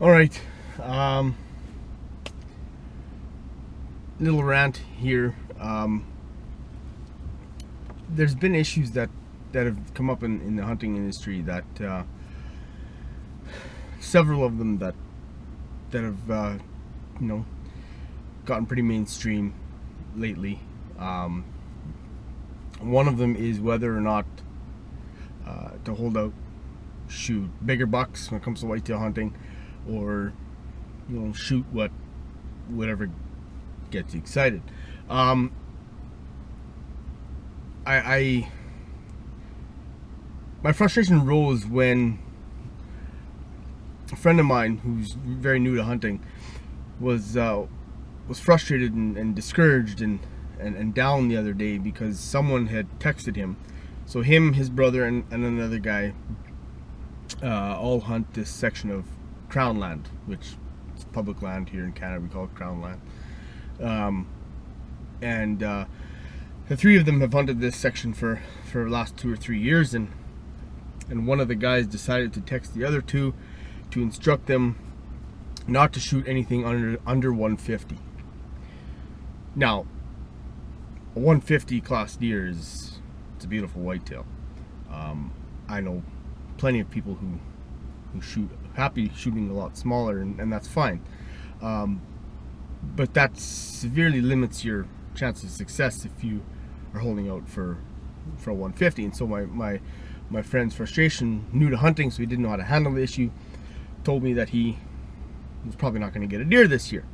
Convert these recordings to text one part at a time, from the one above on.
All right, little rant here. There's been issues that have come up in the hunting industry that several of them that have gotten pretty mainstream lately. One of them is whether or not to hold out, shoot bigger bucks when it comes to whitetail hunting, or shoot whatever gets you excited. I my frustration rose when a friend of mine who's very new to hunting was frustrated and discouraged and down the other day because someone had texted him. So him, his brother, and another guy all hunt this section of Crown land, which is public land here in Canada. We call it Crown land. And the three of them have hunted this section for the last 2 or 3 years, and one of the guys decided to text the other two to instruct them not to shoot anything under 150. Now, a 150 class deer it's a beautiful whitetail. I know plenty of people who shoot happy shooting a lot smaller, and that's fine. But that severely limits your chance of success if you are holding out for a 150. And so my friend's frustration, new to hunting, so he didn't know how to handle the issue, told me that he was probably not going to get a deer this year.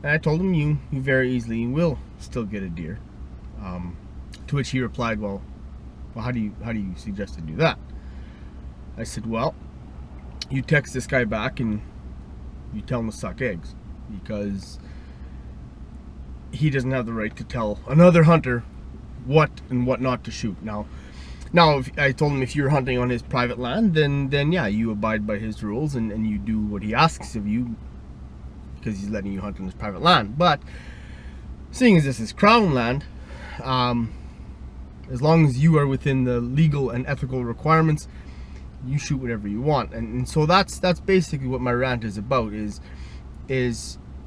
And I told him, you very easily will still get a deer. To which he replied, well, how do you suggest to do that? I said, well, you text this guy back and you tell him to suck eggs, because he doesn't have the right to tell another hunter what and what not to shoot. Now, if I told him if you're hunting on his private land, then yeah, you abide by his rules and you do what he asks of you, because he's letting you hunt on his private land. But seeing as this is Crown land, as long as you are within the legal and ethical requirements, you shoot whatever you want. And so that's basically what my rant is about. Is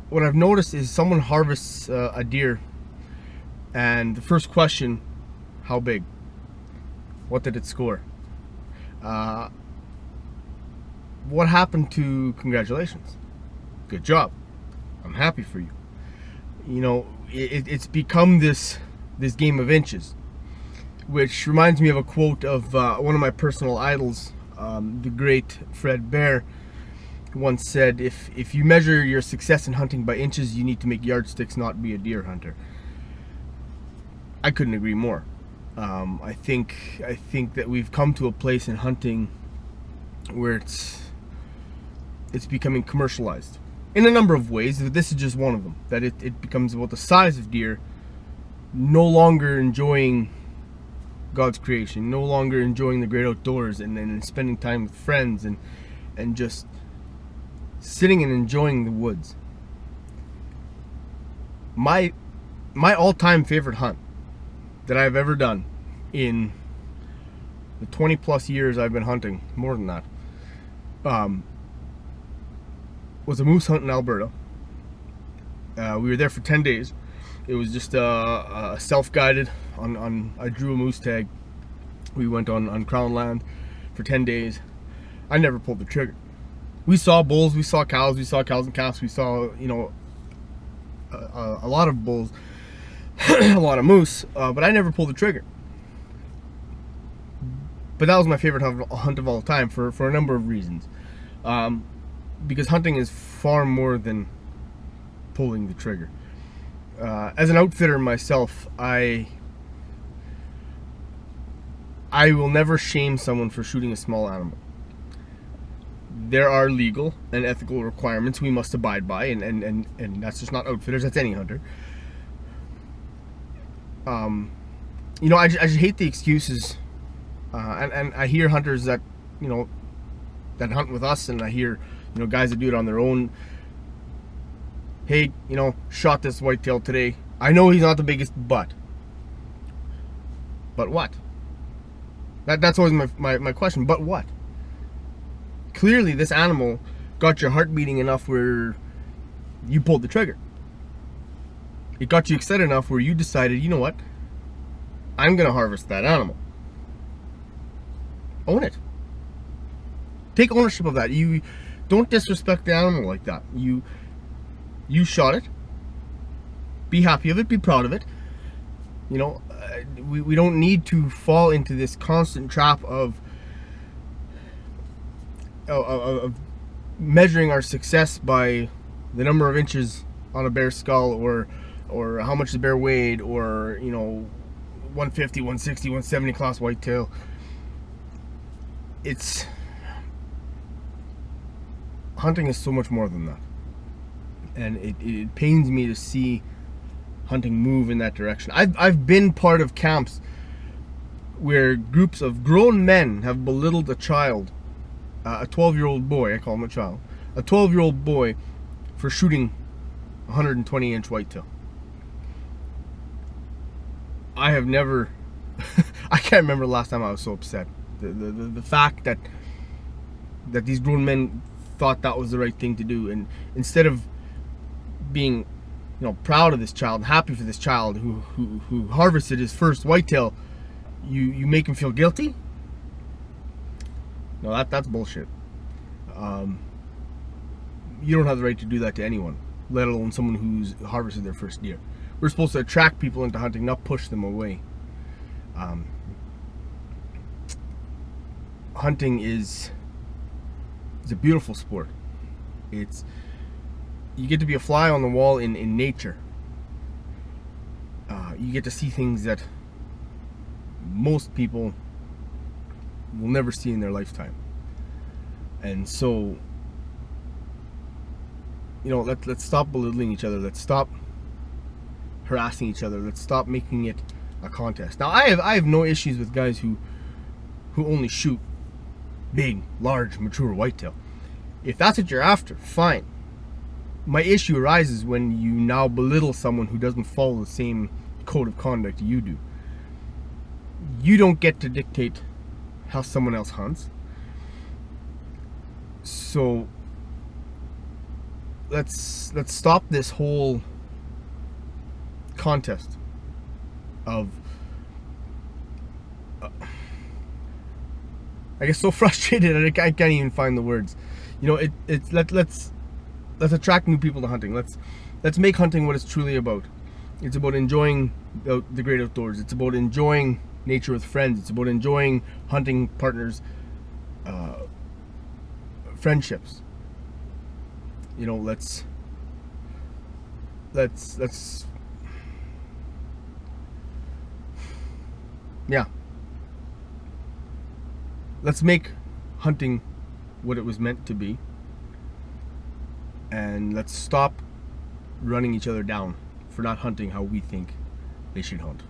what I've noticed is someone harvests a deer, and the first question, how big? What did it score? What happened to congratulations? Good job. I'm happy for you. It's become this game of inches, which reminds me of a quote of one of my personal idols, the great Fred Bear, once said, if you measure your success in hunting by inches, you need to make yardsticks, not be a deer hunter. I couldn't agree more. I think that we've come to a place in hunting where it's becoming commercialized in a number of ways. This is just one of them. That it becomes about the size of deer, no longer enjoying God's creation, no longer enjoying the great outdoors, and spending time with friends and just sitting and enjoying the woods. My all-time favorite hunt that I've ever done in the 20 plus years I've been hunting, more than that, was a moose hunt in Alberta. We were there for 10 days. It was just a self-guided, I drew a moose tag. We went on Crown land for 10 days. I never pulled the trigger. We saw bulls, we saw cows and calves, we saw, a lot of bulls, a lot of moose, but I never pulled the trigger. But that was my favorite hunt of all time for a number of reasons. Because hunting is far more than pulling the trigger. As an outfitter myself, I will never shame someone for shooting a small animal. There are legal and ethical requirements we must abide by, and that's just not outfitters, that's any hunter. I just hate the excuses, and I hear hunters that hunt with us, and I hear guys that do it on their own. Hey, shot this whitetail today. I know he's not the biggest, but what? That's always my question. But what? Clearly, this animal got your heart beating enough where you pulled the trigger. It got you excited enough where you decided, you know what? I'm going to harvest that animal. Own it. Take ownership of that. You don't disrespect the animal like that. You shot it. Be happy of it. Be proud of it. You know, we don't need to fall into this constant trap of measuring our success by the number of inches on a bear's skull, or how much the bear weighed, or 150, 160, 170 class whitetail. Hunting is so much more than that, and it pains me to see hunting move in that direction. I've been part of camps where groups of grown men have belittled a child, a 12-year-old boy. I call him a child, a 12-year-old boy, for shooting 120-inch whitetail. I have never I can't remember the last time I was so upset. The fact that these grown men thought that was the right thing to do, and instead of being proud of this child, happy for this child who harvested his first whitetail, you make him feel guilty. No, that's bullshit. You don't have the right to do that to anyone, let alone someone who's harvested their first deer. We're supposed to attract people into hunting, not push them away. Hunting is a beautiful sport. You get to be a fly on the wall in nature. You get to see things that most people will never see in their lifetime. And so, let's stop belittling each other. Let's stop harassing each other. Let's stop making it a contest. Now, I have no issues with guys who only shoot big, large, mature whitetail. If that's what you're after, fine. My issue arises when you now belittle someone who doesn't follow the same code of conduct you do. You don't get to dictate how someone else hunts. So let's stop this whole contest of I get so frustrated I can't even find the words. Let's attract new people to hunting. Let's make hunting what it's truly about. It's about enjoying the great outdoors. It's about enjoying nature with friends. It's about enjoying hunting partners, friendships. Let's let's make hunting what it was meant to be, and let's stop running each other down for not hunting how we think they should hunt.